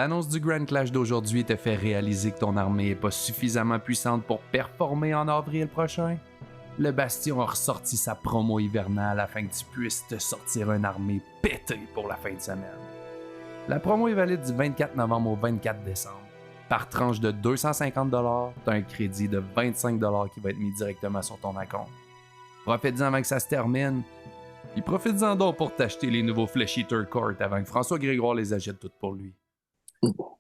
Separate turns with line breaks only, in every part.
L'annonce du Grand Clash d'aujourd'hui te fait réaliser que ton armée n'est pas suffisamment puissante pour performer en avril prochain? Le Bastion a ressorti sa promo hivernale afin que tu puisses te sortir une armée pétée pour la fin de semaine. La promo est valide du 24 novembre au 24 décembre. Par tranche de 250 $, tu as un crédit de 25 $ qui va être mis directement sur ton compte. Profite-en avant que ça se termine. Puis profite-en donc pour t'acheter les nouveaux Flesh Eater Court avant que François Grégoire les achète toutes pour lui.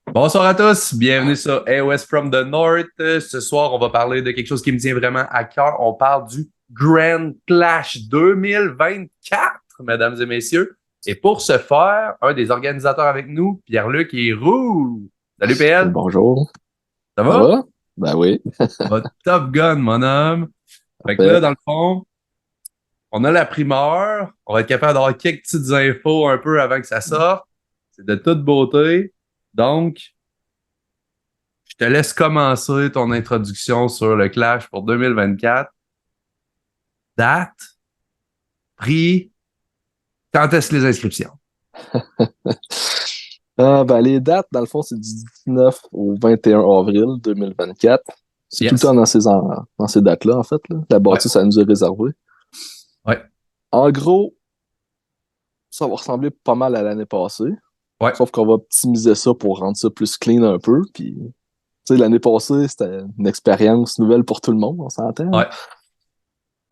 Bonsoir à tous, bienvenue sur AOS from the North. Ce soir, on va parler de quelque chose qui me tient vraiment à cœur. On parle du Grand Clash 2024, mesdames et messieurs. Et pour ce faire, un des organisateurs avec nous, Pierre-Luc Héroux. Salut PL.
Bonjour.
Ça
Ça
va?
va? Ben oui.
Top gun, mon homme. Fait que là, dans le fond, on a la primeur. On va être capable d'avoir quelques petites infos un peu avant que ça sorte. C'est de toute beauté. Donc, je te laisse commencer ton introduction sur le Clash pour 2024. Date, prix, quand est-ce les inscriptions?
Les dates, dans le fond, c'est du 19 au 21 avril 2024. C'est
Yes.
tout le temps dans ces dates-là, en fait. Là. La bâtisse, ça nous est réservé.
Ouais.
En gros, ça va ressembler pas mal à l'année passée.
Ouais.
Sauf qu'on va optimiser ça pour rendre ça plus clean un peu. Puis, tu sais, l'année passée, c'était une expérience nouvelle pour tout le monde, on s'entend.
Ouais.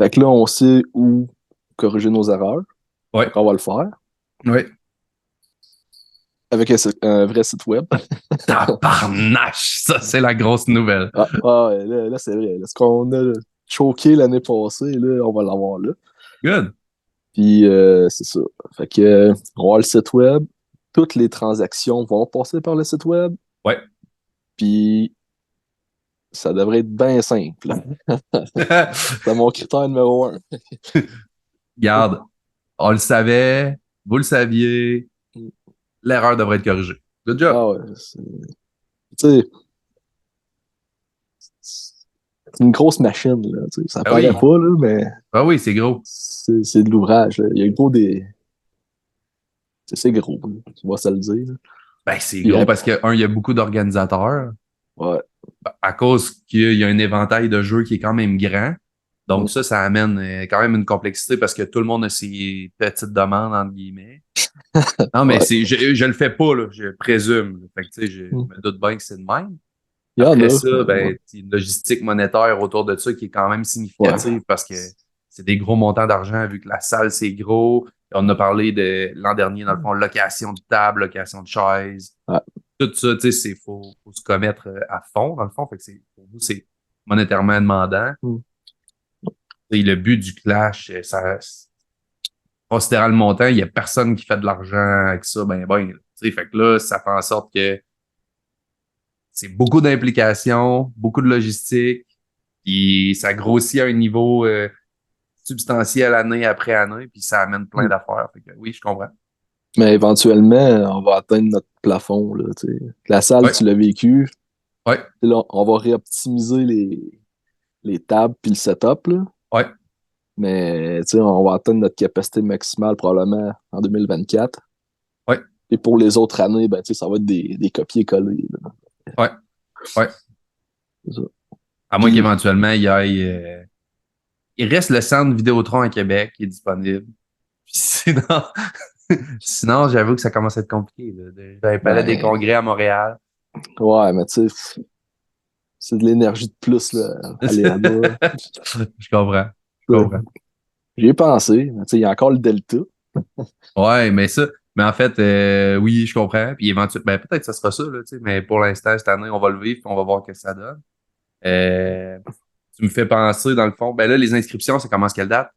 Fait que là, on sait où corriger nos erreurs.
Ouais.
Donc, on va le faire.
Oui.
Avec un vrai site web.
Tabarnache! Ça, c'est la grosse nouvelle.
Ouais, là c'est vrai. Là, ce qu'on a choqué l'année passée, là, on va l'avoir là.
Good.
Puis, c'est ça. Fait que, on va avoir le site web. Toutes les transactions vont passer par le site web.
Ouais.
Puis, ça devrait être bien simple. C'est mon critère numéro 1.
Garde, on le savait, vous le saviez, l'erreur devrait être corrigée. Good job.
Ah ouais. Tu sais, c'est une grosse machine, là. Tu sais, ça paraît pas, là, mais.
Ah oui, c'est gros.
C'est de l'ouvrage, là. Il y a gros des. C'est gros, là. Tu vas se le dire. Là.
Ben, c'est gros parce qu'il y a beaucoup d'organisateurs.
Ouais.
À cause qu'il y a un éventail de jeux qui est quand même grand. Donc ça amène quand même une complexité parce que tout le monde a ses petites demandes, entre guillemets. Non, mais je le fais pas, là, je présume. Fait que, tu sais, je me doute bien que c'est de même. Après ça, une logistique monétaire autour de ça qui est quand même significative parce que c'est des gros montants d'argent vu que la salle, c'est gros. On a parlé de l'an dernier, dans le fond, location de table, location de chaises.
Ouais.
Tout ça, tu sais, faut se commettre à fond, dans le fond. Fait que pour vous, c'est monétairement demandant. Et le but du clash, considérant le montant, il n'y a personne qui fait de l'argent avec ça, ben. Tu sais, fait que là, ça fait en sorte que c'est beaucoup d'implications, beaucoup de logistique, puis ça grossit à un niveau substantiel année après année, puis ça amène plein d'affaires. Fait que oui, je comprends.
Mais éventuellement, on va atteindre notre plafond. Là, la salle, tu l'as vécu.
Ouais.
Là, on va réoptimiser les tables puis le setup. Là.
Ouais.
Mais on va atteindre notre capacité maximale probablement en 2024.
Ouais.
Et pour les autres années, ben, ça va être des copier-coller. Là.
Ouais. Ouais.
C'est ça.
À moins qu'éventuellement, il reste le centre Vidéotron à Québec qui est disponible. Puis sinon, j'avoue que ça commence à être compliqué. Dans les palais des congrès à Montréal.
Ouais, mais tu sais, c'est de l'énergie de plus, là. Aller là-bas.
Je comprends.
J'y ai pensé. Mais tu sais, il y a encore le Delta.
Ouais, mais en fait, oui, je comprends. Puis éventuellement, ben, peut-être que ça sera ça, là, tu sais, mais pour l'instant, cette année, on va le vivre et on va voir ce que ça donne. Tu me fais penser, dans le fond, ben là, les inscriptions, ça commence quelle date?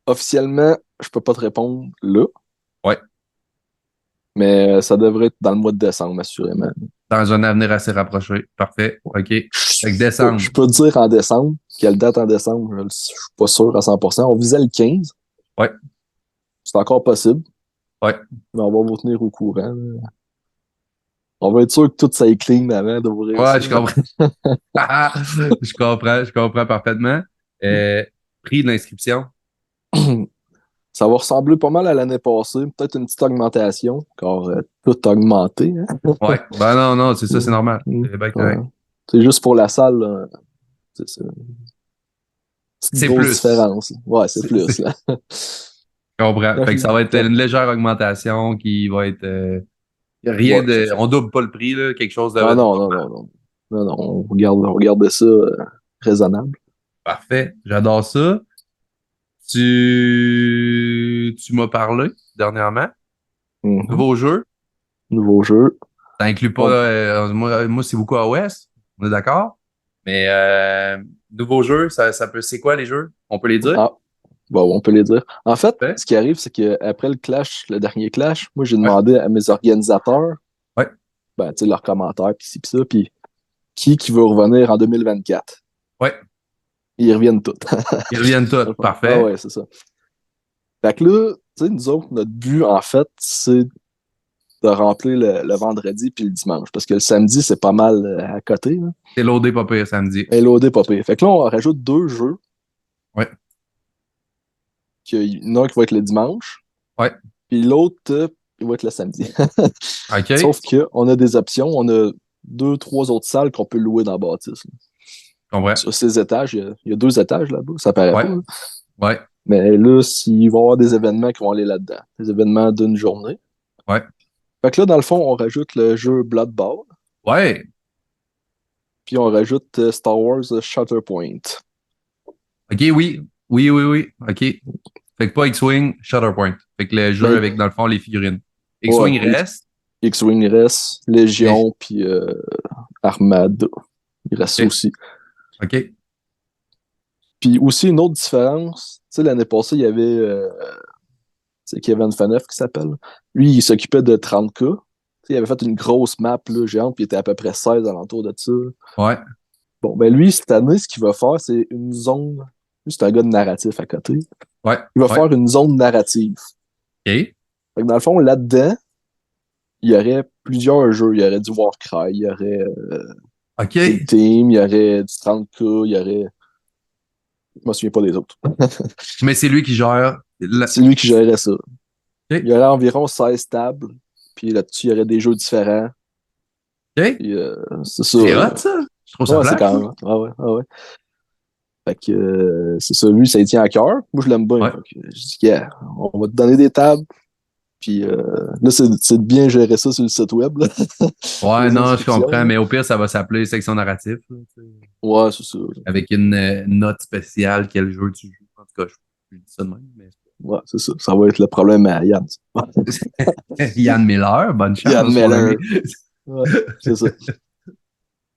Officiellement, je peux pas te répondre là.
Ouais.
Mais ça devrait être dans le mois de décembre, assurément.
Dans un avenir assez rapproché. Parfait. OK. Fait que décembre.
Je peux te dire en décembre. Quelle date en décembre? Je suis pas sûr à 100%. On visait le 15.
Ouais.
C'est encore possible.
Ouais.
Mais on va vous tenir au courant. Là. On va être sûr que tout ça est clean avant d'ouvrir.
Ouais, je comprends. Je comprends parfaitement. Prix de l'inscription?
Ça va ressembler pas mal à l'année passée. Peut-être une petite augmentation, car tout a augmenté. Hein?
Ouais. Ben non, c'est ça, c'est normal. C'est bien
Ouais.
correct.
C'est juste pour la salle, là, c'est une petite
C'est
grosse
plus.
différence. Là. Ouais, c'est plus, là.
Je comprends. Fait que ça va être
Ouais,
une légère augmentation qui va être rien
c'est
de.
ça.
On double pas le prix, là, quelque chose de
Ah non, non,
normal.
non, non. Non, non, on regarde ça raisonnable.
Parfait. J'adore ça. Tu m'as parlé dernièrement.
Mhm.
Nouveau jeu.
Nouveau jeu.
Ça inclut pas.
On-
Moi c'est beaucoup AOS. On est d'accord? Mais nouveau jeu, ça peut. C'est quoi les jeux? On peut les dire?
Ah, bon, on peut les dire. En fait,
Ouais.
ce qui arrive, c'est qu'après le clash, le dernier clash, moi, j'ai
Ouais.
demandé à mes organisateurs,
Ouais.
ben, tu sais, leurs commentaires, puis ci, puis ça, puis qui veut revenir en 2024.
Ouais.
Ils reviennent tous.
Ils reviennent tous.
Ah
Parfait.
ouais, c'est ça. Fait que là, tu sais, nous autres, notre but, en fait, c'est de remplir le vendredi puis le dimanche. Parce que le samedi, c'est pas mal à côté. Là.
C'est loadé pas pire samedi.
Et l'OD, pas pire. Fait que là, on rajoute 2 jeux.
Ouais.
Il y en a un qui va être le dimanche,
Ouais.
puis l'autre, il va être le samedi.
OK.
Sauf qu'on a des options. On a 2, 3 autres salles qu'on peut louer dans la bâtisse. Là.
Comprends.
Sur ces étages, il y a 2 étages là-bas. Ça paraît pas.
Ouais.
Là.
Ouais.
Mais là, s'il va y avoir des événements qui vont aller là-dedans, des événements d'une journée.
Ouais.
Fait que là, dans le fond, on rajoute le jeu Blood Bowl,
Ouais.
puis on rajoute Star Wars Shatterpoint.
OK, oui. Oui. OK. Fait que pas X-Wing, Shatterpoint. Fait que le jeu
Ben,
avec, dans le fond, les figurines.
ouais,
X-Wing reste.
X-Wing reste, Légion, puis Armada. Il reste ça
OK.
aussi.
OK.
Puis aussi, une autre différence, tu sais, l'année passée, il y avait c'est Kevin Faneuf qui s'appelle. Lui, il s'occupait de 30K. Tu sais, il avait fait une grosse map là, géante, puis il était à peu près 16 alentours de ça.
Ouais.
Bon, ben lui, cette année, ce qu'il va faire, c'est une zone. Lui, c'est un gars de narratif à côté.
Ouais.
Il va
Ouais.
faire une zone narrative.
OK.
Fait que dans le fond, là-dedans, il y aurait plusieurs jeux. Il y aurait du Warcry, il y aurait
OK.
du Team, il y aurait du 30K, il y aurait. Je me souviens pas des autres.
Mais c'est lui qui gère.
C'est lui qui gérerait ça.
OK.
Il y aurait environ 16 tables, puis là-dessus, il y aurait des jeux différents.
OK.
Puis, c'est ça.
C'est hot, ça. Je trouve ça
Ouais, c'est
flash.
quand même. Ah ouais, ah ouais. Fait que c'est ça, lui, ça lui tient à cœur. Moi, je l'aime bien.
Ouais.
Fait que je dis, yeah, on va te donner des tables. Puis là, c'est de bien gérer ça sur le site web. Là.
Ouais,
Les
non, je
inscriptions.
comprends.
Là.
Mais au pire, ça va s'appeler section narratif. Là, tu sais.
Ouais, c'est ça.
Avec une note spéciale, quel jeu tu joues. En tout cas, je dis ça de même. Mais...
Ouais, c'est ça. Ça va être le problème à Yann.
Yann Miller, bonne chance,
Yann
mon
Miller.
ami.
Ouais, c'est ça.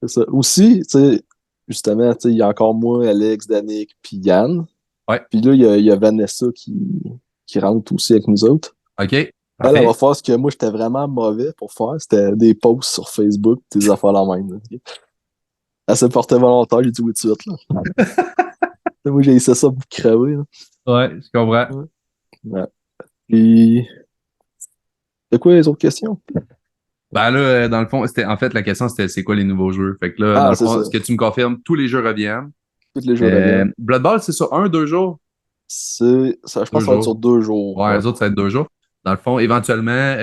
C'est ça. Aussi, tu sais, justement, tu sais, il y a encore moi, Alex, Danick, puis Yann.
Ouais.
Puis là, il y a Vanessa qui rentre aussi avec nous autres.
OK.
Elle
Parfait.
va faire ce que moi, j'étais vraiment mauvais pour faire. C'était des posts sur Facebook, des affaires la même. Là. Elle s'est portée volontaire, j'ai dit oui tout de suite. Là. Moi, j'ai essayé ça pour crever. Là.
Ouais, je comprends.
Ouais. Puis, c'est quoi les autres questions?
Ben là, dans le fond, en fait, la question, c'était c'est quoi les nouveaux jeux? Fait que là, dans
Ah,
le
c'est
fond,
ça.
ce que tu me confirmes, tous les jeux reviennent.
Tous les jeux reviennent.
Blood Bowl, c'est sur 1, 2 jours?
Ça, je pense que ça va être sur 2 jours.
Ouais, les autres, ça va être 2 jours. Dans le fond, éventuellement,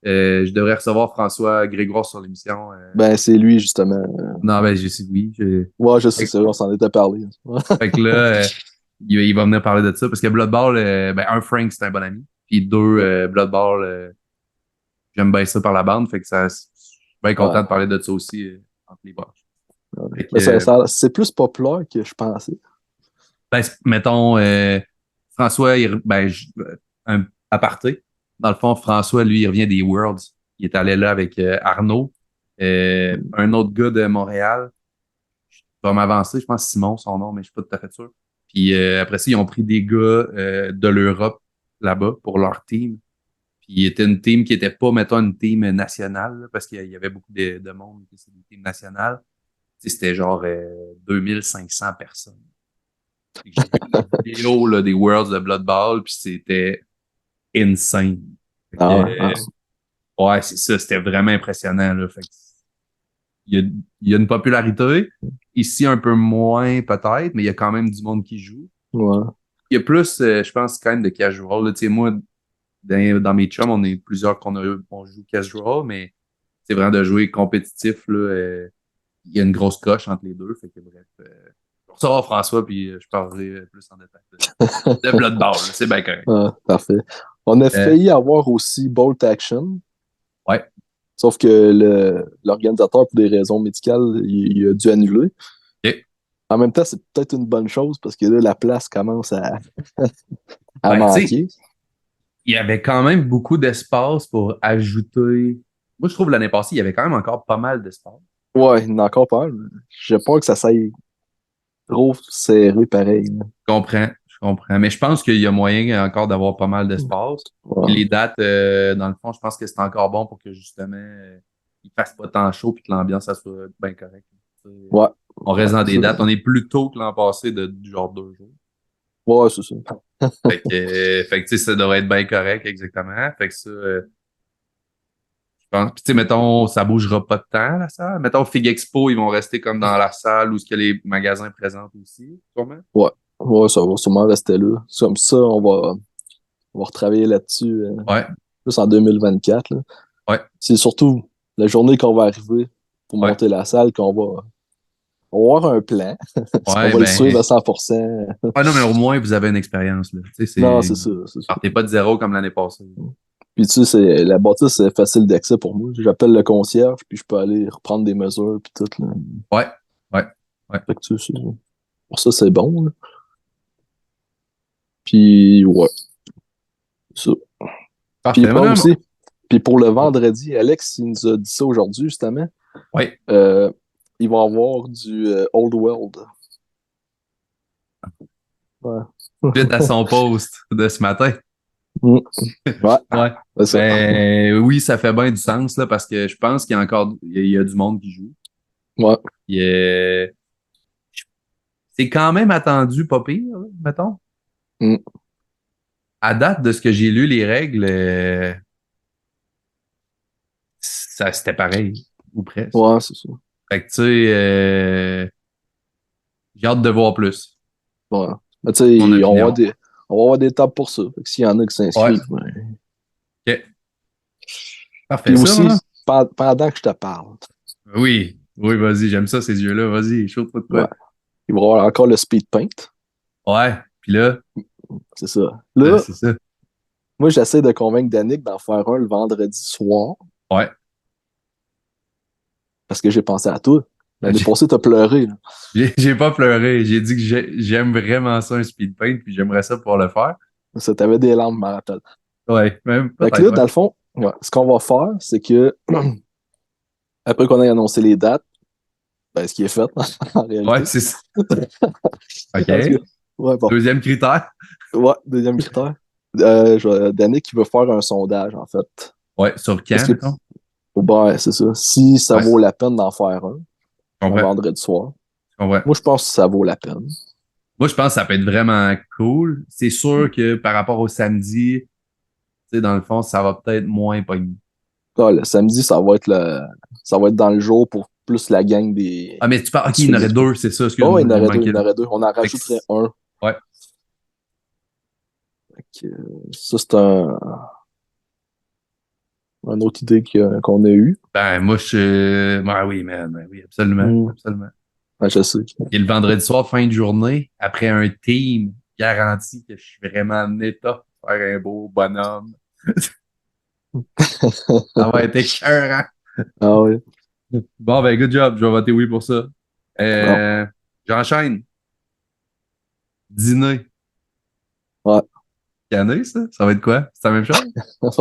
je devrais recevoir François Grégoire sur l'émission.
Ben, c'est lui, justement.
Non, ben, je sais, oui.
Ouais, je sais,
Fait,
c'est vrai, on s'en était parlé. Ouais.
fait que là, il va venir parler de ça parce que Blood Bowl, ben, Frank, c'est un bon ami. Puis 2, Blood Bowl, j'aime bien ça par la bande. Fait que je suis bien content
Ouais.
de parler de ça aussi entre les branches.
Ouais.
Que,
Mais c'est plus populaire que je pensais.
ben, mettons, François, un aparté. Dans le fond, François, lui, il revient des Worlds. Il est allé là avec Arnaud, un autre gars de Montréal. Je vais m'avancer, je pense Simon, son nom, mais je suis pas tout à fait sûr. Puis après ça, ils ont pris des gars de l'Europe là-bas pour leur team. Puis il était une team qui était pas, mettons, une team nationale, là, parce qu'il y avait beaucoup de monde qui c'était des teams nationales. Tu sais, c'était genre 2500 personnes. J'ai vu les vidéos là, des Worlds de Blood Bowl, puis c'était insane. Fait que, ouais, c'est ça, c'était vraiment impressionnant. Là. Fait que, il y a une popularité. Ici, un peu moins peut-être, mais il y a quand même du monde qui joue.
Ouais.
Il y a plus, je pense, quand même de casual. Là. Tu sais, moi, dans mes chums, on est plusieurs on joue casual, mais c'est vraiment de jouer compétitif. Là, il y a une grosse coche entre les deux. Fait que bref. Pour ça, François, puis je parlerai plus en détail de Bloodborne. Là, c'est bien correct.
Ah, parfait. On a
Euh,
failli avoir aussi Bolt Action,
ouais.
sauf que l'organisateur, pour des raisons médicales, il a dû annuler.
OK.
En même temps, c'est peut-être une bonne chose parce que là, la place commence à
Ben, tu sais,
manquer.
il y avait quand même beaucoup d'espace pour ajouter. Moi, je trouve l'année passée, il y avait quand même encore pas mal d'espace.
Ouais, il y en a encore pas mal. J'ai peur que ça s'aille trop serré pareil, là.
Je comprends. Mais je pense qu'il y a moyen encore d'avoir pas mal d'espace. Puis
Ouais,
les dates, dans le fond, je pense que c'est encore bon pour que justement, il fasse pas tant chaud puis que l'ambiance, ça soit bien correcte.
ouais,
On reste dans des
ça.
dates. On est plus tôt que l'an passé du genre 2 jours.
Ouais, c'est ça.
Fait que tu sais, ça devrait être bien correct, exactement. Fait que ça, je pense. Puis tu sais, mettons, ça bougera pas de temps, la salle. Mettons, Fig Expo, ils vont rester comme dans la salle où ce que les magasins présentent aussi, sûrement.
Ouais, ouais, ça va sûrement rester là. Comme ça, on va retravailler là-dessus
Ouais,
plus en 2024, là.
ouais,
C'est surtout la journée qu'on va arriver pour
ouais.
monter la salle on va avoir un plan. Est-ce qu'on
Ouais,
va le suivre
ben.
à 100%?
Ah non, mais au moins, vous avez une expérience, là. Tu sais,
Non,
c'est.
c'est ça, c'est ça.
Partez pas de zéro comme l'année passée.
Puis tu sais, la bâtisse, c'est facile d'accès pour moi. J'appelle le concierge, puis je peux aller reprendre des mesures, puis tout, là.
Ouais, ouais, ouais.
Fait que, tu sais, pour ça, c'est bon, là. Puis, ouais, ça. Puis,
Parfait,
bon,
madame.
aussi, puis pour le vendredi, Alex, il nous a dit ça aujourd'hui, justement.
Ouais.
Euh, il va y avoir du Old World. Ouais.
Suite à son post de ce matin.
Mm. Ouais,
Ouais.
c'est ça.
Ben oui, ça fait bien du sens, là, parce que je pense qu'il y a encore il y a du monde qui joue.
Ouais.
Il y a- C'est quand même attendu, pas pire, là, mettons.
Mm.
À date de ce que j'ai lu, les règles, ça c'était pareil, ou presque.
Ouais, c'est ça.
Fait que tu sais, j'ai hâte de voir plus.
Ouais. Mais tu
Mon
sais,
opinion.
on va avoir des tables pour ça. Fait que s'il y en a qui
Ouais.
s'inscrivent, ben.
OK.
Puis
Parfait, ça,
aussi,
voilà.
pendant que je te parle,
Oui. Oui, vas-y, j'aime ça, ces yeux-là. Vas-y, chaud-toi de
ouais,
quoi.
il va y avoir encore le speed paint.
Ouais. Puis là,
C'est ça. Là,
c'est ça.
moi, j'essaie de convaincre Danick d'en faire un le vendredi soir
Ouais.
parce que j'ai pensé à toi. L'année
J'ai
passée, t'as pleuré, là.
j'ai pas pleuré. J'ai dit que j'aime vraiment ça, un speed paint, puis j'aimerais ça pour le faire.
Ça, t'avais des larmes, je me rappelle.
Ouais, même
Fait que
peut-être,
là,
ouais.
dans le fond, ouais, ce qu'on va faire, c'est que après qu'on ait annoncé les dates, ben, ce qui est fait, en
Ouais,
réalité.
c'est ça. OK.
En tout cas, ouais, bon.
Deuxième critère.
Ouais, deuxième critère. Danick, il veut faire un sondage, en fait.
Ouais, sur
Parce
quand,
que,
mettons?
ben, c'est ça. Si ça
Ouais,
vaut la peine d'en faire
je
un
comprends.
vendredi soir,
Je comprends.
moi, je pense que ça vaut la peine.
Moi, je pense que ça peut être vraiment cool. C'est sûr que par rapport au samedi, tu sais, dans le fond, ça va peut-être moins pogner.
Ah, le samedi, ça va être dans le jour pour plus la gang des
Ah, mais tu parles, OK,
du
il y en
Fig
aurait
Expo.
deux, c'est ça,
Oh,
excuse-moi,
il y en
il
aurait deux, il
manquait
y en
deux.
aurait deux. On en
Fait que
rajouterait un.
ouais,
Fait que, ça, c'est une autre idée qu'on a eue.
ben, moi, ben oui, man, ben oui, absolument,
Mm.
absolument.
Ouais, je sais.
Et le vendredi soir, fin de journée, après un team garanti que je suis vraiment en état pour faire un beau bonhomme. Ça va être écœurant.
Ah oui.
Bon, ben, good job. Je vais voter oui pour ça.
Bon.
Euh, J'enchaîne. Dîner.
Ouais.
Cané, ça? Ça va être quoi? C'est la même chose?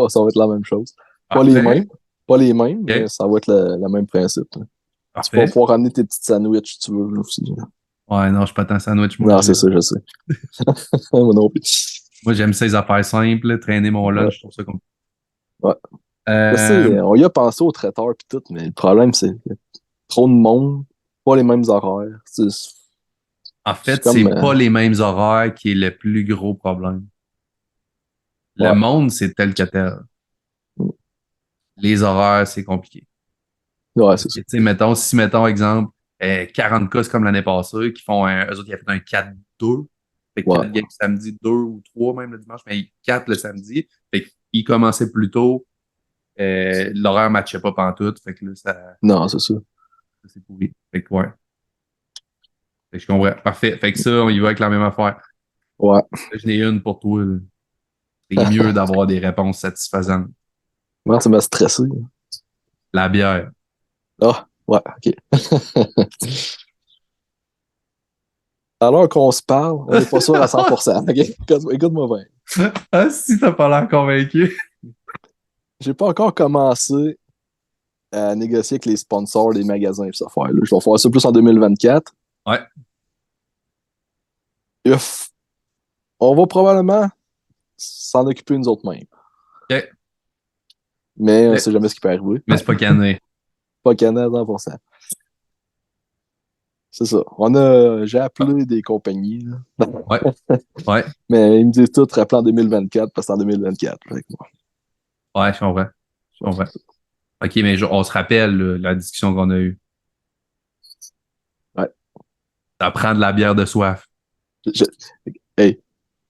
Ça va être la même chose. Pas les
Parfait.
mêmes. Pas les mêmes, mais
OK.
ça va être le même principe, là. Tu vas
Parfait.
pouvoir ramener tes petits sandwichs si tu veux, là, aussi.
Ouais, non, je suis pas tant sandwich, moi.
Non, c'est ça, je sais. Moi non plus.
Moi, j'aime ces affaires simples, traîner mon
Ouais.
lunch, je trouve ça comme.
Ouais. Je
Euh,
sais, on y a pensé au traiteur puis tout, mais le problème, c'est qu'il y a trop de monde, pas les mêmes horaires.
En
C'est
fait, c'est
comme.
pas les mêmes horaires qui est le plus gros problème. Le
Ouais.
monde, c'est tel que tel. Les horaires, c'est compliqué.
Ouais,
Parce
c'est
que,
ça.
tu sais, mettons, si, mettons, exemple, 40 cas, c'est comme l'année passée, eux autres, ils ont fait un 4-2. Fait que
Ouais.
4 games samedi, 2 ou 3 même le dimanche, mais 4 le samedi. Fait qu'il commençait plus tôt. L'horaire ne matchait pas pantoute. Fait que là, ça
Non, c'est ça.
c'est pourri. Fait que ouais. Fait que je comprends. Parfait. Fait que ça, on y va avec la même affaire.
Ouais.
Là, je n'ai une pour toi. Là. C'est mieux d'avoir des réponses satisfaisantes.
Moi, ça m'a stressé.
La bière.
Ah, ouais, OK. Alors qu'on se parle, on n'est pas sûr à 100%. OK? Écoute-moi bien.
Ah, si t'as pas l'air convaincu.
J'ai pas encore commencé à négocier avec les sponsors des magasins et cette affaire-là. Je vais faire ça plus en 2024.
Ouais.
On va probablement s'en occuper nous autres mêmes.
OK.
Mais on ne sait jamais ce qui peut arriver.
Mais c'est pas cané.
Pas Canada à 100%. C'est ça. J'ai appelé des compagnies. Là.
Ouais. Ouais.
Mais ils me disent tout rappeler en 2024 parce que c'est en 2024. Fait que,
Ouais, je comprends. Je comprends. OK, mais on se rappelle là, la discussion qu'on a eue.
Ouais.
Ça prend de la bière de soif.
Hey,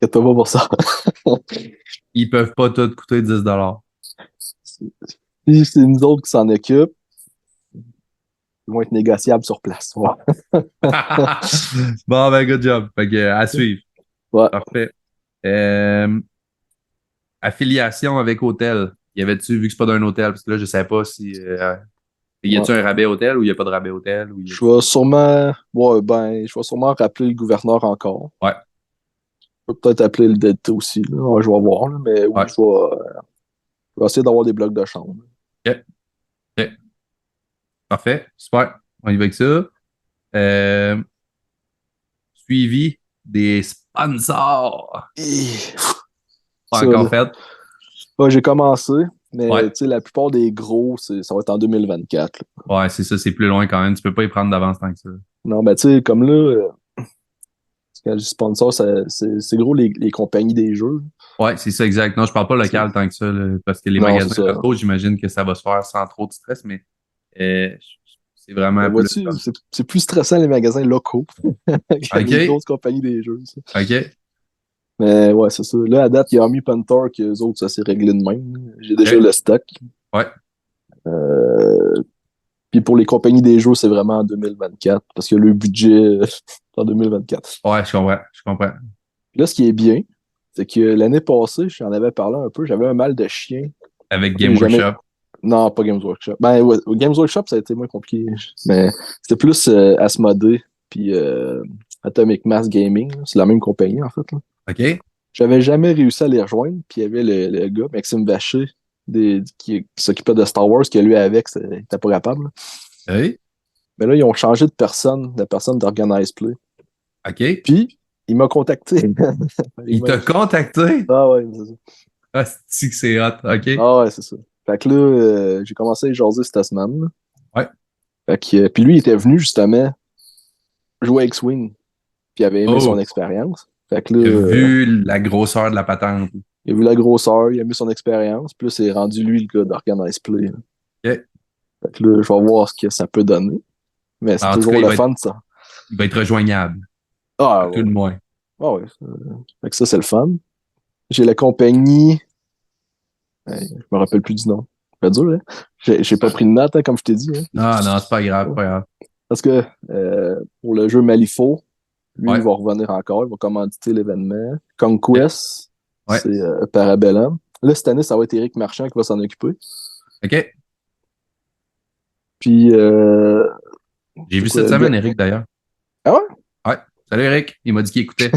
inquiète-toi pas pour ça.
Ils peuvent pas tout coûter 10
Si c'est nous autres qui s'en occupent, ils vont être négociables sur place. Ouais.
Bon, ben, good job. Fait que, à suivre.
Ouais.
Parfait. Affiliation avec hôtel. Y avait-tu, vu que c'est pas d'un hôtel, parce que là, je sais pas si. Y a-tu un rabais hôtel ou y a pas de rabais hôtel? Ou
Je vais sûrement. Ouais, ben, je vais sûrement rappeler le gouverneur encore.
Ouais.
Je vais peut-être appeler le DT aussi. Là. Ouais, je vais voir. Là, mais oui,
Ouais.
je vais essayer d'avoir des blocs de chambre.
OK. OK. Parfait. Super. On y va avec ça. Suivi des sponsors. Pas
Ça,
encore
là.
fait.
Ouais, j'ai commencé, mais
Ouais.
la plupart des gros, ça va être en 2024. Là.
Ouais, c'est ça, c'est plus loin quand même. Tu peux pas y prendre d'avance tant que ça.
Non, ben tu sais, comme là, quand je dis sponsor, c'est gros les compagnies des jeux.
Ouais, c'est ça, exact. Non, je parle pas local tant que ça, là, parce que les
Non,
magasins
c'est ça.
locaux, j'imagine que ça va se faire sans trop de stress, mais euh, c'est vraiment
Ben,
plus.
vois-tu, c'est plus stressant les magasins locaux que les
OK.
grosses compagnies des jeux. Ça.
OK.
Mais ouais, c'est ça. Là, à date, il y a Army Panther que les autres, ça s'est réglé de même. J'ai déjà
OK.
le stock.
Ouais.
Puis pour les compagnies des jeux, c'est vraiment en 2024 parce que le budget c'est en 2024.
Ouais, je comprends. Je comprends.
Puis là, ce qui est bien, c'est que l'année passée, j'en avais parlé un peu, j'avais un mal de chien.
Avec
J'ai
Game
jamais-
Workshop.
Non, pas Games Workshop. Ben, ouais, Games Workshop, ça a été moins compliqué. Mais c'était plus Asmodee puis Atomic Mass Gaming. Là. C'est la même compagnie, en fait. Là.
OK.
J'avais jamais réussi à les rejoindre. Puis il y avait le gars, Maxime Vacher, qui s'occupait de Star Wars, qui lui avec, il était pas capable. Là.
Oui.
Mais là, ils ont changé de personne d'Organize Play.
OK.
Puis, il m'a contacté.
Il t'a contacté?
Ah ouais, c'est ça.
Ah, c'est que c'est hot. OK.
Ah ouais, c'est ça. Fait que là, j'ai commencé à y jaser cette semaine. Là.
Ouais.
Fait que, puis lui, il était venu justement jouer à X-Wing. Puis il avait aimé son
Oh,
expérience. Fait que là,
il a vu la grosseur de la patente.
il a vu la grosseur, il a aimé son expérience. Puis là, c'est rendu lui le gars d'Organize Play. Là.
OK.
Fait que là, je vais voir ce que ça peut donner. Mais c'est
En tout
toujours
cas,
le fun, ça.
il va être rejoignable.
Ah
À tout
ouais.
le moins.
Ah ouais. Fait que ça, c'est le fun. J'ai la compagnie. Je me rappelle plus du nom. C'est dur, hein? J'ai pas pris de note, hein, comme je t'ai dit. Hein.
Ah non, c'est pas grave, pas grave.
Parce que pour le jeu Malifaux, lui,
Ouais.
il va revenir encore. Il va commanditer l'événement. Conquest,
Ouais.
c'est Parabellum. Là, cette année, ça va être Éric Marchand qui va s'en occuper.
OK.
Puis.
J'ai vu
quoi,
cette semaine, Eric, d'ailleurs.
Ah ouais?
Ouais. Salut, Eric. Il m'a dit qu'il écoutait.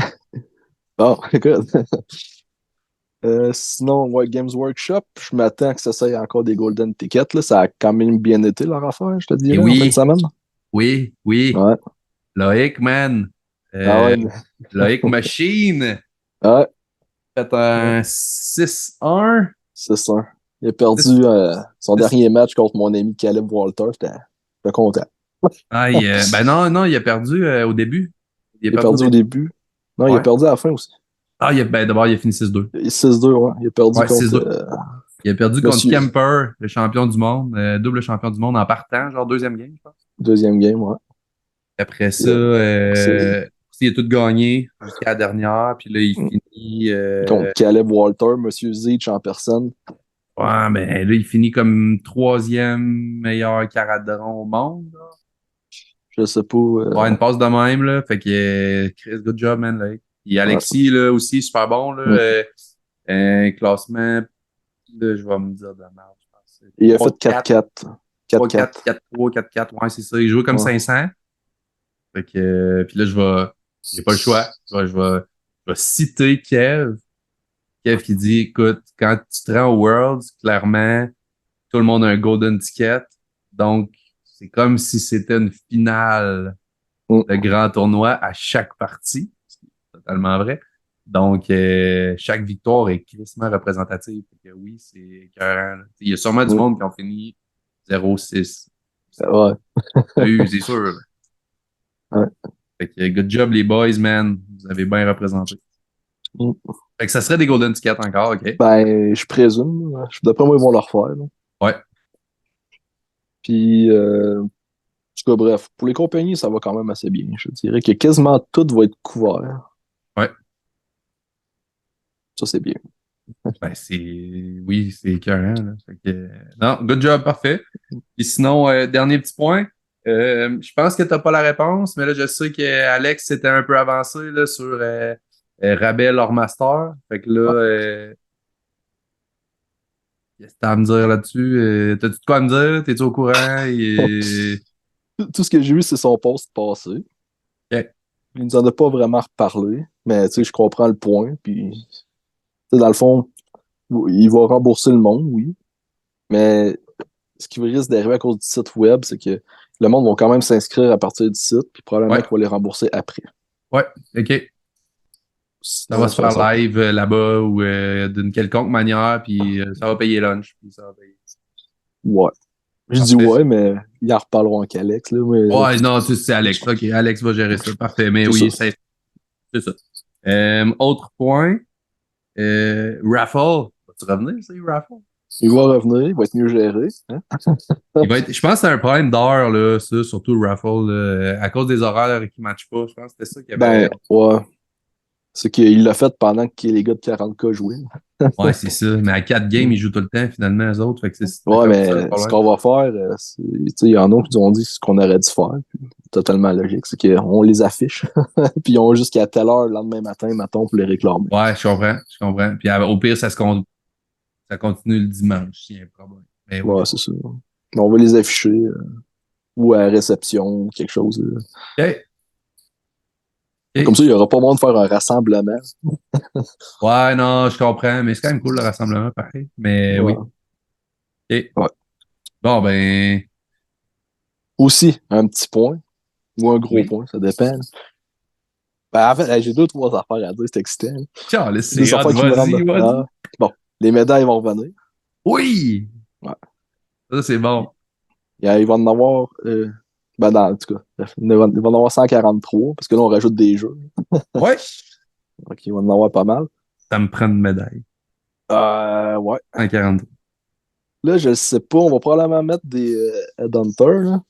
Bon, écoute. Sinon, ouais, Games Workshop, je m'attends que ça soit encore des Golden Tickets. Là. Ça a quand même bien été leur affaire, je te dirais,
Et
en
oui.
fin de semaine.
Oui, oui.
Ouais.
Loïc, man.
Ah ouais.
Loïc Machine.
Ouais,
Fait un 6-1.
c'est ça. Il a perdu son dernier match contre mon ami Caleb Walter. J'étais content.
Aïe, ben non, non, il a perdu au début.
Il a perdu au début. Non, il a
Ouais.
perdu à la fin aussi.
Ah, ben d'abord, il a fini 6-2.
6-2, ouais. Il a perdu
Ouais,
contre.
6-2. Il a perdu contre
Monsieur.
Kemper, le champion du monde, double champion du monde en partant, genre deuxième game, je pense.
Deuxième game, ouais.
Après ça, il a tout gagné jusqu'à la dernière, puis là, il finit...
Contre Caleb Walter, Monsieur Zeech en personne.
Ouais, mais là, il finit comme 3e meilleur caradron au monde. Là.
Je sais pas.
Ouais, une passe de même, là. Fait que Chris, good job, man. Là. Et Alexis, là, aussi, super bon, là. Classement, là, je vais me dire de merde, je pense.
Il a fait 4-4.
4-4, 4-3, 4-4. Ouais, c'est ça. Il joue comme 500. Fait que, puis là, j'ai pas le choix. Je vais citer Kev. Kev qui dit, écoute, quand tu te rends au Worlds, clairement, tout le monde a un golden ticket. Donc, c'est comme si c'était une finale de grand tournoi à chaque partie. C'est totalement vrai. Donc, chaque victoire est crissement représentative. Fait que oui, c'est écœurant. Là. Il y a sûrement du monde qui ont fini 0-6.
Ouais.
C'est sûr. Là.
Ouais.
Fait que good job les boys, man. Vous avez bien représenté. Fait que ça serait des golden tickets encore, OK?
Ben, je présume. D'après moi, ils vont le refaire. Là.
Ouais.
Puis, en tout cas, bref, pour les compagnies, ça va quand même assez bien. Je dirais que quasiment tout va être couvert.
Ouais.
Ça, c'est bien.
Ben, oui, c'est écœurant. Là. Fait que, non, good job, parfait. Puis sinon, dernier petit point. Je pense que tu n'as pas la réponse, mais là, je sais qu'Alex s'était un peu avancé là, sur Rabel hors master. Fait que là, qu'est-ce que tu as à me dire là-dessus? T'as-tu de quoi à me dire? T'es-tu au courant?
Tout ce que j'ai vu, c'est son post passé.
Okay.
Il nous en a pas vraiment reparlé, mais tu sais, je comprends le point. Puis, dans le fond, il va rembourser le monde, oui. Mais ce qui risque d'arriver à cause du site web, c'est que le monde va quand même s'inscrire à partir du site, puis probablement qu'il va les rembourser après.
Ouais, OK. Ça va se faire live là-bas ou d'une quelconque manière, puis ça va payer lunch. Puis ça va payer.
Ouais. Je dis ouais, mais ils en reparleront avec Alex. Là, mais...
Ouais, non, c'est Alex. OK, Alex va gérer ça. Parfait. Mais oui, c'est ça. Autre point. Raffle. Vas-tu revenir, ça, Raffle?
Il va revenir, il va être mieux géré. Hein?
Je pense que c'est un problème d'heure, là, ça, surtout le Raffle. Là, à cause des horaires qui ne matchent pas. Je pense que c'était ça qu'il y avait.
Ben, ouais. C'est qu'il l'a fait pendant que les gars de 40K jouaient.
Ouais, c'est ça. Mais à 4 games, ils jouent tout le temps, finalement, eux autres. Fait que c'est
ouais, mais ce qu'on va faire, il y en a qui nous ont dit ce qu'on aurait dû faire. Totalement logique. C'est qu'on les affiche. Puis ils ont jusqu'à telle heure le lendemain matin, mettons, pour les réclamer.
Ouais, je comprends. Puis au pire, ça continue le dimanche, s'il y a un problème. Mais oui.
Ouais, c'est ça. On va les afficher. Ou à réception, ou quelque chose.
OK.
Comme ça, il n'y aura pas moyen de faire un rassemblement.
Ouais, non, je comprends, mais c'est quand même cool le rassemblement, pareil. Mais
ouais.
Oui. OK.
Ouais.
Bon, ben.
Aussi, un petit point. Ou un gros point, ça dépend. Ben, en fait, j'ai 2-3 affaires à dire, c'est excitant.
Charles, c'est hot, vas-y.
Bon, les médailles vont revenir.
Oui!
Ouais.
Ça, c'est bon.
Il va en avoir. En tout cas, il va en avoir 143, parce que là, on rajoute des jeux.
Ouais.
Donc, il va en avoir pas mal.
Ça me prend une médaille.
Ouais.
143.
Là, je sais pas, on va probablement mettre des Headhunters, là.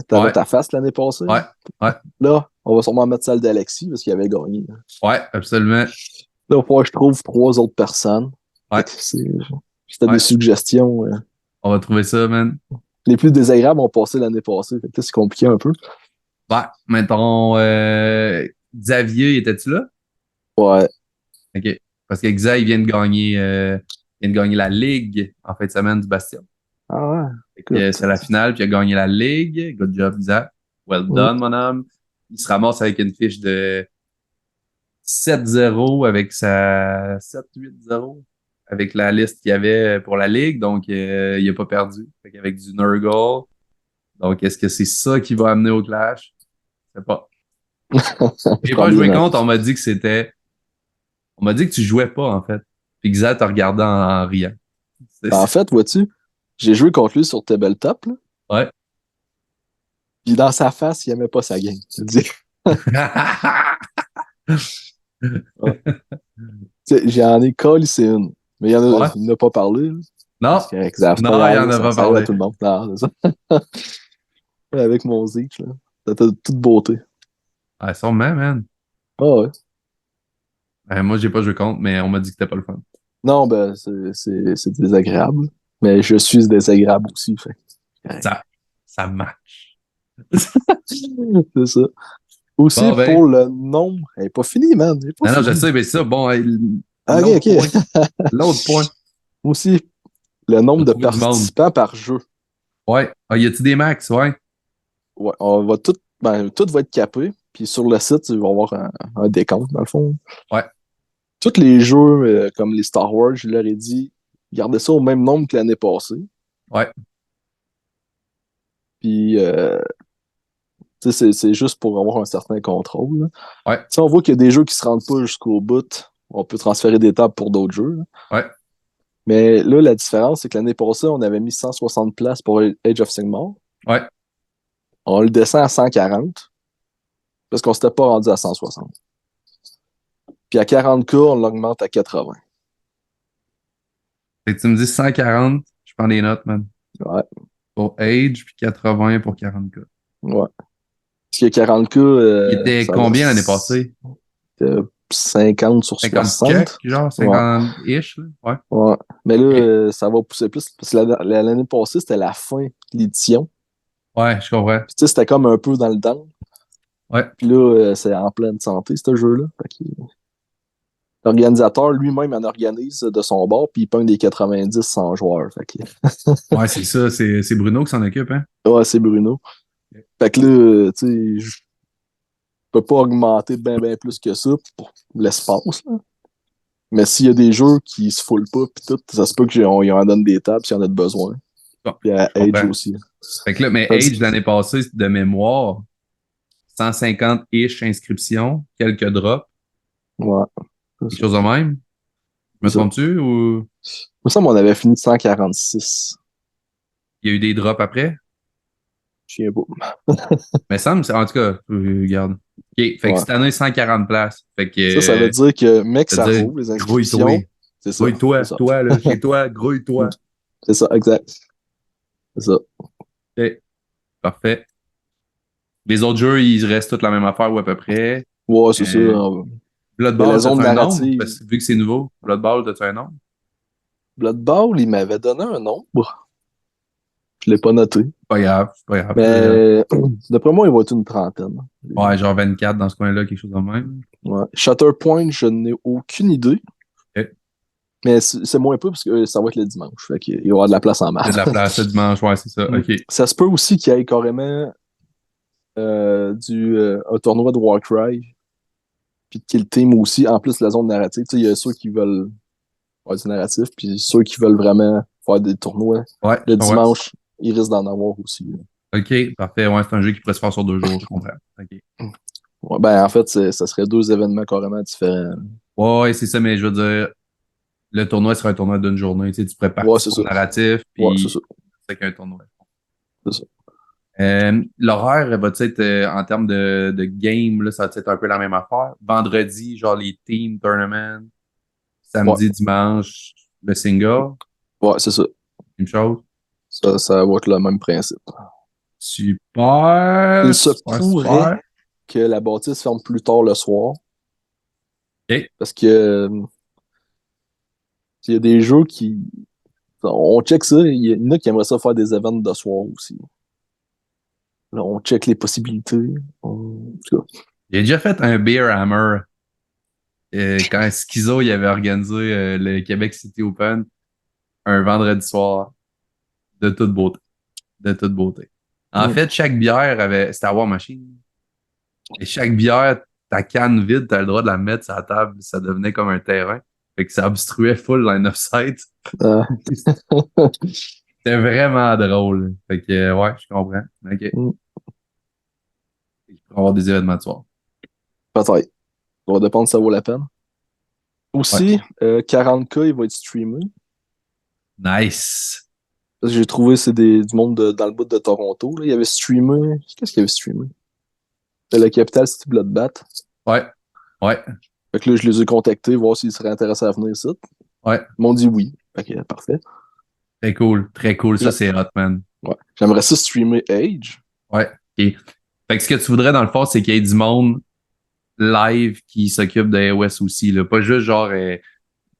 T'avais ta face l'année passée.
Ouais.
Là, on va sûrement mettre celle d'Alexis, parce qu'il avait gagné.
Ouais, absolument.
Là, il va falloir que je trouve 3 autres personnes.
Ouais.
C'était des suggestions.
On va trouver ça, man.
Les plus désagréables ont passé l'année passée. Fait que là, c'est compliqué un peu.
Ouais, mettons, Xavier, étais-tu là?
Ouais.
OK. Parce que Xavier vient de gagner la Ligue en fin de semaine du Bastion.
Ah ouais.
C'est la finale, puis il a gagné la Ligue. Good job, Xavier. Well done, mon homme. Il se ramasse avec une fiche de 7-0 avec sa 7-8-0 avec la liste qu'il y avait pour la Ligue. Donc, il n'a pas perdu. Fait qu'avec du Nurgle. Donc, est-ce que c'est ça qui va amener au clash? Je sais pas. J'ai pas joué contre, on m'a dit que c'était. On m'a dit que tu jouais pas, en fait. Puis Xavier t'a regardé en riant.
En fait, vois-tu, j'ai joué contre lui sur Tabletop, là.
Ouais.
Puis dans sa face, il aimait pas sa game. Ouais. J'en ai collé, c'est une. Mais il n'en a pas parlé. Là.
Non, non, il en a pas parlé.
Tout le monde. Non, c'est ça. Avec mon Zeech, là. C'était toute beauté.
Ah, sûrement, man.
Ah ouais.
Moi, j'ai pas joué contre, mais on m'a dit que c'était pas le fun.
Non, ben, c'est désagréable. Mais je suis désagréable aussi, fait. Ouais.
Ça match.
C'est ça. Aussi,
Bon, ben.
pour le nombre, elle est pas finie, man. Elle est pas
Non, non, je
finie.
sais, mais c'est ça. Bon,
Ah, ok,
l'autre point.
ok.
L'autre point.
Aussi, le
T'as
nombre de
trouvé du monde.
participants par jeu.
Ouais. Ah, y a-tu des max? Ouais.
Ouais, on va tout va être capé. Puis sur le site, il va y avoir un décompte, dans le fond.
Ouais.
Tous les jeux, comme les Star Wars, je leur ai dit, gardez ça au même nombre que l'année passée.
Ouais.
Puis, tu sais, c'est juste pour avoir un certain contrôle, là.
Ouais.
Si on voit qu'il y a des jeux qui se rendent pas jusqu'au bout, on peut transférer des tables pour d'autres jeux, là.
Ouais.
Mais là, la différence, c'est que l'année passée, on avait mis 160 places pour Age of Sigmar.
Ouais.
On le descend à 140 parce qu'on s'était pas rendu à 160. Puis à 40K, on l'augmente à 80.
Fait que tu me dis 140, je prends des notes, man.
Ouais,
Pour Age, puis 80 pour 40K.
ouais. Parce que 40K,
Il était
ça
combien l'année passée?
50 sur
50 check,
60.
genre
Ouais,
50-ish, là? Ouais.
ouais. Mais là,
Ok.
ça va pousser plus. Parce que l'année passée, c'était la fin de l'édition.
Ouais, je comprends.
Puis tu sais, c'était comme un peu dans le down.
Ouais.
Puis là, c'est en pleine santé, ce jeu-là. Fait que l'organisateur lui-même en organise de son bord, puis il pogne des 90 sans joueurs. Fait que,
Ouais, c'est ça. C'est Bruno qui s'en occupe, hein?
ouais, c'est Bruno. Fait que là, tu sais, je peux pas augmenter bien plus que ça pour l'espace, là. Mais s'il y a des jeux qui se foulent pas, puis tout, ça se peut qu'ils en donnent des tables s'il y en a de besoin.
Bon,
Puis à
je
Age
comprends.
aussi.
Fait que là, mais
Tandis-
Age l'année passée, de mémoire, 150-ish inscriptions, quelques drops,
Ouais, c'est
quelque
ça.
chose de même. Je me
C'est ça.
trompe-tu ou
Il me semble qu'on avait fini 146.
il y a eu des drops après?
Je ne sais
Mais ça me semble, en tout cas, regarde. OK, fait que
pas. Ouais.
cette année, 140 places. Fait que,
Ça veut dire que, mec,
ça veut
ça
dire,
roule, les
grouille-toi.
inscriptions. C'est ça.
Grouille-toi,
C'est ça.
toi, là, chez toi,
Mm.
grouille-toi.
C'est ça, exact. C'est ça.
OK, parfait. Les autres jeux, ils restent tous la même affaire ou à peu près.
Ouais, c'est ça.
Blood
Il y a la
Bowl,
zone
t'as-tu un nombre?
narrative.
Parce que vu que c'est nouveau, Blood Bowl, t'as-tu un nombre?
Blood Bowl, il m'avait donné un nombre. Je l'ai pas noté.
Pas grave, c'est pas grave.
Mais d'après moi, il va être une trentaine.
Ouais, genre 24 dans ce coin-là, quelque chose de même.
Ouais. Shatterpoint, je n'ai aucune idée.
Ok.
Mais c'est moins peu parce que ça va être le dimanche. Fait qu'il y aura de la place en
Il y a de
masse.
la place ce dimanche, ouais, c'est ça. OK.
Ça se peut aussi qu'il y ait carrément un tournoi de Warcry. Puis Kill Team aussi, en plus de la zone narrative. Tu sais, il y a ceux qui veulent faire du narratif, puis ceux qui veulent vraiment faire des tournois.
Ouais, je
Le
comprends.
dimanche, ils risquent d'en avoir aussi, là.
OK, parfait. Ouais, c'est un jeu qui pourrait se faire sur 2 jours, je comprends. OK.
Ouais, ben, en fait, ça serait deux événements carrément différents.
Ouais, ouais, c'est ça, mais je veux dire, le tournoi sera un tournoi d'une journée. Tu sais, tu pourrais
Ouais, c'est
participer
ça.
au narratif,
Ouais, c'est
puis
ça.
c'est qu'un tournoi.
C'est ça.
L'horaire va-tu être, en termes de game, là, ça va être un peu la même affaire? Vendredi, genre les team tournaments,
Ouais,
samedi, dimanche, le single,
ouais, c'est ça.
une chose.
Ça va être le même principe.
Super,
Il se
super,
pourrait
super.
que la bâtisse ferme plus tard le soir,
OK.
parce que il y a des jeux qui. On check ça, il y en a qui aimeraient ça faire des events de soir aussi. Là, on check les possibilités. En tout cas.
J'ai déjà fait un Beer Hammer quand Schizo il avait organisé le Québec City Open un vendredi soir de toute beauté. De toute beauté. En
Mm.
fait, chaque bière avait. C'était à War Machine. Et chaque bière, ta canne vide, t'as le droit de la mettre sur la table. Ça devenait comme un terrain. Fait que ça obstruait full line of sight.
Euh,
C'était vraiment drôle. Fait que, ouais, je comprends. OK.
Mm.
Il pourrait y avoir des événements de soir.
Peut-être. Ça va dépendre si ça vaut la peine.
Ouais.
Aussi, 40K, il va être streamé.
Nice.
Parce que j'ai trouvé c'est du monde dans le bout de Toronto, là. Il y avait streamé. Qu'est-ce qu'il y avait streamé? C'était la Capital City Bloodbath.
Ouais. Ouais.
Fait que là, je les ai contactés, voir s'ils seraient intéressés à venir ici.
Ouais.
Ils m'ont dit oui. Fait que parfait.
Très cool. Très cool. Ça,
Là,
c'est hot, man.
ouais. J'aimerais ça streamer Age.
Ouais. OK. Fait que ce que tu voudrais, dans le fond, c'est qu'il y ait du monde live qui s'occupe de iOS aussi, là. Pas juste genre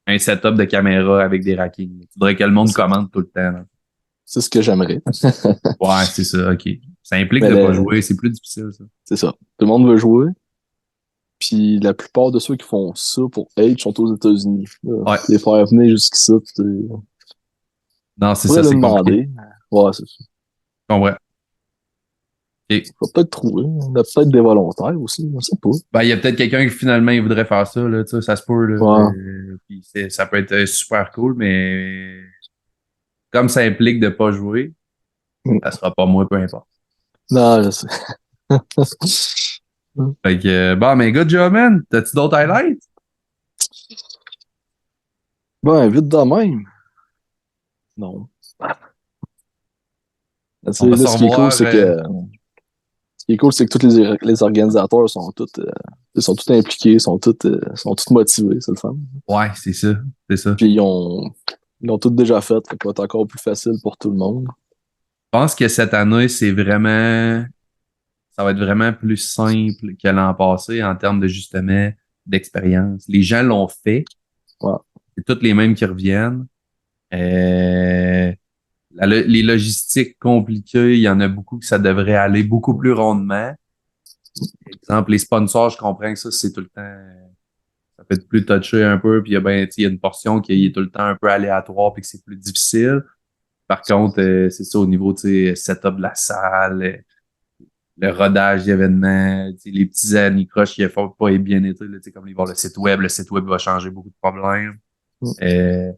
un setup de caméra avec des rackings. Il faudrait que le monde commente tout le temps, là.
C'est ce que j'aimerais.
Ouais, c'est ça, ok. Ça implique
Mais
de pas jouer, c'est plus difficile, ça.
c'est ça. Tout le monde veut jouer. Puis la plupart de ceux qui font ça pour Age sont aux États-Unis.
Ouais.
Les faire venir jusqu'ici, tu
Non, c'est
pourrais
ça,
le
c'est compliqué.
demander. Ouais, c'est ça.
Je comprends. Ok.
Faut peut-être trouver. Il y a peut-être des volontaires aussi, on sait pas.
Ben, il y a peut-être quelqu'un qui finalement il voudrait faire ça, là, tu sais, ça se peut, là.
Ouais.
Puis ça peut être super cool, mais comme ça implique de pas jouer, ça sera pas moi, peu importe.
Non, je sais.
Fait que, bon, mais good job, man. T'as-tu d'autres highlights?
Ben, vite de même. Non. Tu sais,
On va
là,
se
ce qui est cool,
revoir.
c'est que tous les organisateurs sont tous impliqués, sont tous motivés, c'est le fun.
Ouais, c'est ça. C'est ça.
Puis ils ont tout déjà fait, fait que ça va être encore plus facile pour tout le monde.
Je pense que cette année, ça va être vraiment plus simple que l'an passé en termes de justement d'expérience. Les gens l'ont fait.
Ouais.
C'est tous les mêmes qui reviennent. Les logistiques compliquées, il y en a beaucoup que ça devrait aller beaucoup plus rondement. Par exemple, les sponsors, je comprends que ça, c'est tout le temps, ça peut être plus touché un peu, puis il y a une portion qui est tout le temps un peu aléatoire, puis que c'est plus difficile. Par contre, c'est ça au niveau, setup de la salle, le rodage d'événements, les petits anicroches qui font pas bien été, là, comme ils vont le site web va changer beaucoup de problèmes. Euh,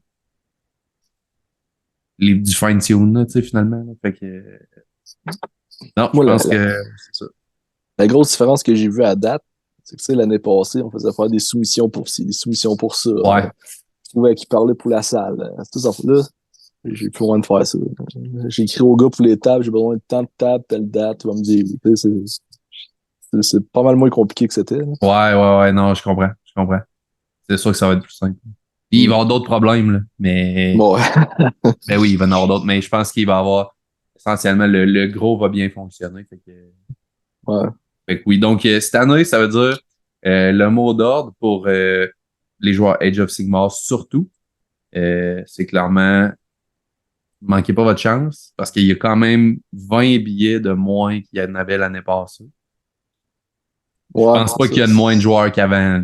du fine-tune, là, finalement. Là. Fait que, non, je
Moi,
pense que c'est ça.
la grosse différence que j'ai vue à date, c'est que tu sais, l'année passée, on faisait faire des soumissions pour ci, des soumissions pour ça.
Ouais.
Je trouvais qu'ils parlaient pour la salle. Tout ça, là, j'ai plus besoin de faire ça. J'ai écrit au gars pour les tables, j'ai besoin de tant de tables, telle date, tu vas me dire. Tu sais, c'est pas mal moins compliqué que c'était. Là.
Ouais, non, je comprends. C'est sûr que ça va être plus simple. Puis, il va y avoir d'autres problèmes, là. Mais,
Bon, ouais.
ben oui, il va y en avoir d'autres. Mais je pense qu'il va y avoir, essentiellement, le gros va bien fonctionner.
Ouais.
Fait que oui. Donc, cette année, ça veut dire, le mot d'ordre pour, les joueurs Age of Sigmar, surtout, c'est clairement, manquez pas votre chance, parce qu'il y a quand même 20 billets de moins qu'il y en avait l'année passée. Je
Ouais,
pense pas qu'il y a de moins de joueurs qu'avant, là.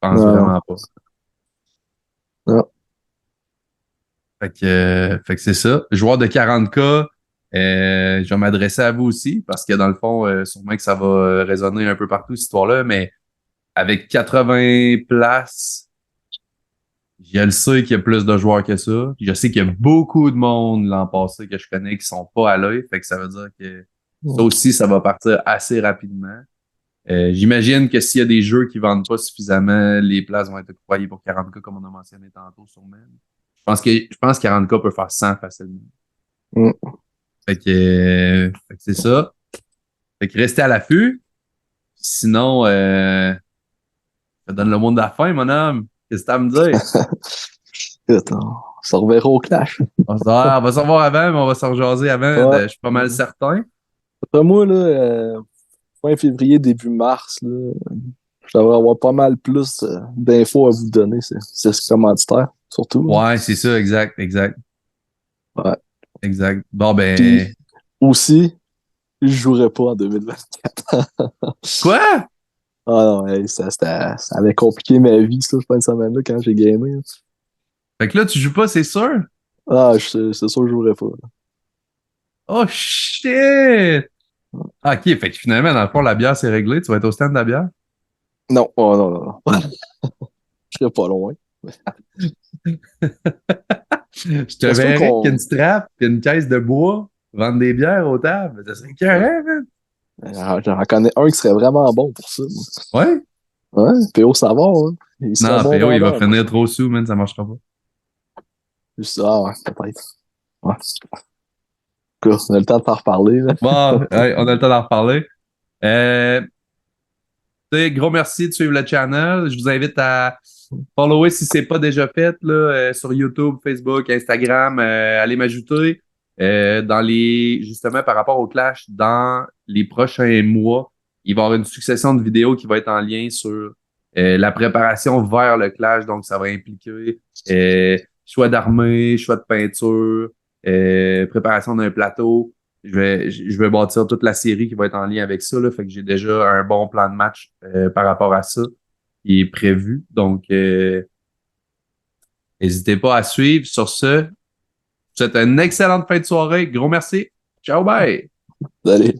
Je pense
non.
vraiment pas.
Non.
Fait que c'est ça. Joueur de 40K, je vais m'adresser à vous aussi parce que dans le fond, sûrement que ça va résonner un peu partout cette histoire-là, mais avec 80 places, je le sais qu'il y a plus de joueurs que ça. Je sais qu'il y a beaucoup de monde l'an passé que je connais qui sont pas à l'œil, fait que ça veut dire que ça aussi, ça va partir assez rapidement. J'imagine que s'il y a des jeux qui vendent pas suffisamment, les places vont être octroyées pour 40K comme on a mentionné tantôt sûrement. Je pense que 40K peut faire 100 facilement.
Mm.
Fait que c'est ça. Fait que restez à l'affût. Sinon, ça donne le monde de la fin, mon homme. Qu'est-ce que t'as à me dire?
Écoute, on se reverra au clash.
On va s'en voir avant, mais on va s'en rejaser avant.
Ouais.
Je suis pas mal certain.
Après moi, là, fin février, début mars, là, je devrais avoir pas mal plus d'infos à vous donner. C'est ce commanditaire, surtout. Là.
Ouais, c'est ça, exact.
Ouais.
Exact. Bon, ben.
Puis aussi, je jouerai pas en 2024.
Quoi?
Ah non, hey, ça avait compliqué ma vie, ça, je pense, cette semaine-là, quand j'ai gamé. Là.
Fait que là, tu joues pas, c'est sûr?
Ah, c'est sûr que je jouerai pas. Là.
Oh, shit! Ah, ok, fait que finalement, dans le fond, la bière, c'est réglé. Tu vas être au stand de la bière?
Non, oh, non, non, non. Je serais pas loin.
Je te
Ça se peut
verrais
qu'on-
qu'une strap et une caisse de bois, vendre des bières aux tables. Ça serait carré, man.
J'en connais un qui serait vraiment bon pour ça. Moi.
Ouais?
Ouais, P.O. Savoir, hein. Il serait
Non,
bon
PO, il va
vendeur.
finir trop sous, man. Ça marchera pas.
Juste, ah ouais, peut-être. Ouais. En tout cas, on a le temps de t'en reparler. Là.
Bon, ouais, on a le temps d'en reparler. Euh, gros merci de suivre le channel. Je vous invite à follower si c'est pas déjà fait là, sur YouTube, Facebook, Instagram. Allez m'ajouter justement par rapport au Clash dans les prochains mois. il va y avoir une succession de vidéos qui va être en lien sur la préparation vers le clash. Donc, ça va impliquer choix d'armée, choix de peinture, préparation d'un plateau. Je vais bâtir toute la série qui va être en lien avec ça. Là, fait que j'ai déjà un bon plan de match par rapport à ça qui est prévu. Donc, n'hésitez pas à suivre. Sur ce, je vous souhaite une excellente fin de soirée. Gros merci. Ciao, bye!
Allez.